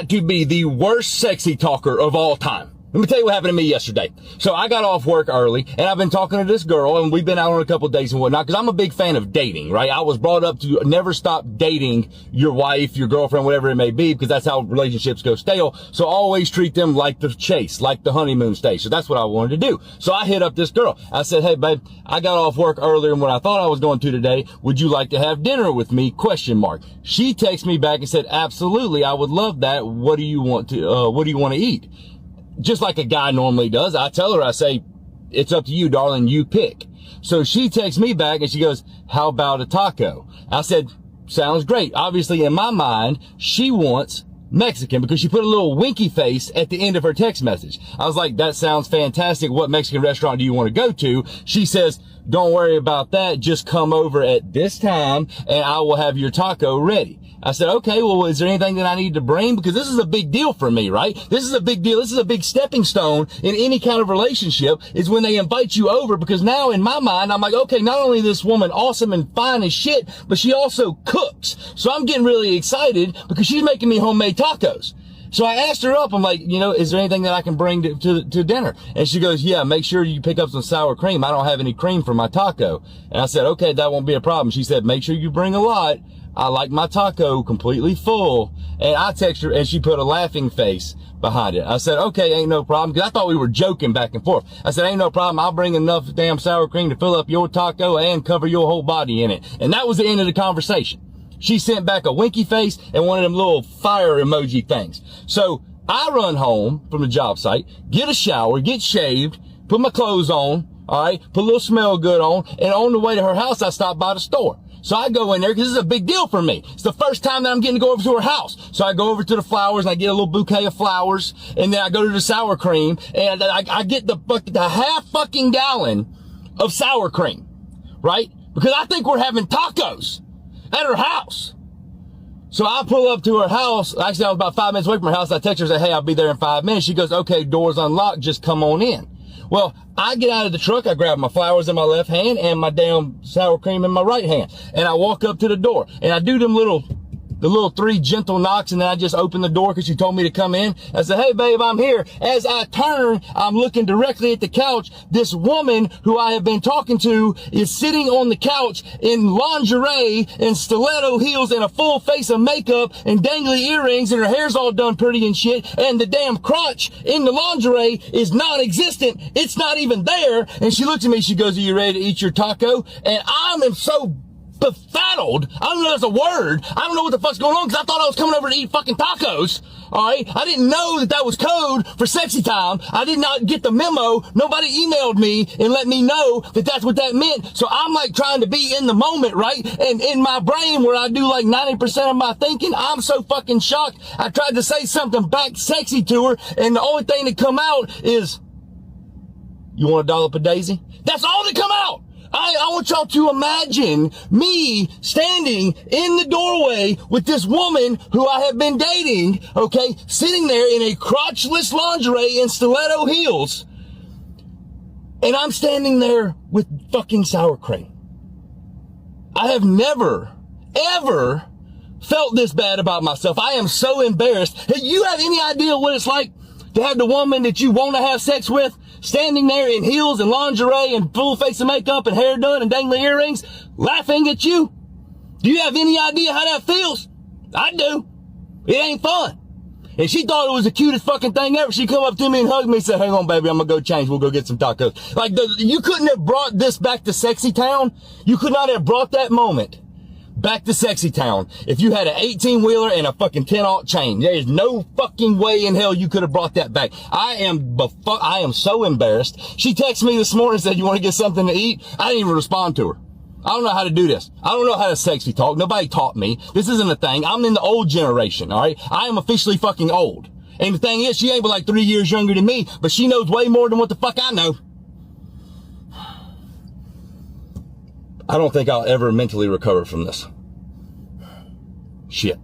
to be the worst sexy talker of all time. Let me tell you what happened to me yesterday. So I got off work early and I've been talking to this girl and we've been out on a couple of dates and whatnot because I'm a big fan of dating, right? I was brought up to never stop dating your wife, your girlfriend, whatever it may be, because that's how relationships go stale. So always treat them like the chase, like the honeymoon stage. So that's what I wanted to do. So I hit up this girl. I said, hey babe, I got off work earlier than what I thought I was going to today. Would you like to have dinner with me? ? She texted me back and said, absolutely. I would love that. What do you want to eat? Just like a guy normally does, I tell her, I say, it's up to you, darling, you pick. So she texts me back and she goes, how about a taco? I said, sounds great. Obviously, in my mind, she wants Mexican because she put a little winky face at the end of her text message. I was like, that sounds fantastic. What Mexican restaurant do you want to go to? She says, don't worry about that. Just come over at this time and I will have your taco ready. I said, okay, well, is there anything that I need to bring? Because this is a big deal for me, right? This is a big deal. This is a big stepping stone in any kind of relationship is when they invite you over, because now in my mind, I'm like, okay, not only is this woman awesome and fine as shit, but she also cooks. So I'm getting really excited because she's making me homemade tacos. So I asked her up, I'm like, is there anything that I can bring to dinner? And she goes, yeah, make sure you pick up some sour cream. I don't have any cream for my taco. And I said, okay, that won't be a problem. She said, make sure you bring a lot. I like my taco completely full. And I text her and she put a laughing face behind it. I said, okay, ain't no problem. Cause I thought we were joking back and forth. I said, ain't no problem. I'll bring enough damn sour cream to fill up your taco and cover your whole body in it. And that was the end of the conversation. She sent back a winky face and one of them little fire emoji things. So I run home from the job site, get a shower, get shaved, put my clothes on, all right, put a little smell good on, and on the way to her house, I stopped by the store. So I go in there because this is a big deal for me. It's the first time that I'm getting to go over to her house. So I go over to the flowers and I get a little bouquet of flowers, and then I go to the sour cream and I get the half fucking gallon of sour cream, right? Because I think we're having tacos at her house. So I pull up to her house. Actually, I was about 5 minutes away from her house. I text her and say, hey, I'll be there in 5 minutes. She goes, okay, door's unlocked. Just come on in. Well, I get out of the truck. I grab my flowers in my left hand and my damn sour cream in my right hand. And I walk up to the door and I do the little 3 gentle knocks, and then I just open the door because she told me to come in. I said, hey babe, I'm here. As I turn, I'm looking directly at the couch. This woman who I have been talking to is sitting on the couch in lingerie and stiletto heels and a full face of makeup and dangly earrings, and her hair's all done pretty and shit. And the damn crotch in the lingerie is non-existent. It's not even there. And she looks at me. She goes, are you ready to eat your taco? And I'm so befuddled. I don't know if that's a word. I don't know what the fuck's going on because I thought I was coming over to eat fucking tacos. Alright? I didn't know that was code for sexy time. I did not get the memo. Nobody emailed me and let me know that that's what that meant. So I'm like trying to be in the moment, right? And in my brain where I do like 90% of my thinking, I'm so fucking shocked. I tried to say something back sexy to her, and the only thing that come out is, you want a dollop of Daisy? That's all that come out. I want y'all to imagine me standing in the doorway with this woman who I have been dating, okay, sitting there in a crotchless lingerie and stiletto heels, and I'm standing there with fucking sour cream. I have never, ever felt this bad about myself. I am so embarrassed. Hey, you have any idea what it's like to have the woman that you want to have sex with standing there in heels and lingerie and full face of makeup and hair done and dangly earrings laughing at you? Do you have any idea how that feels? I do. It ain't fun. And she thought it was the cutest fucking thing ever. She come up to me and hugged me and said, hang on, baby, I'm gonna go change. We'll go get some tacos. Like, you couldn't have brought this back to Sexy Town. You could not have brought that moment back to Sexy Town if you had an 18-wheeler and a fucking 10-aught chain. There is no fucking way in hell you could have brought that back. I am so embarrassed. She texted me this morning and said, you want to get something to eat? I didn't even respond to her. I don't know how to do this. I don't know how to sexy talk. Nobody taught me. This isn't a thing. I'm in the old generation, all right? I am officially fucking old. And the thing is, she ain't but like 3 years younger than me, but she knows way more than what the fuck I know. I don't think I'll ever mentally recover from this. Shit.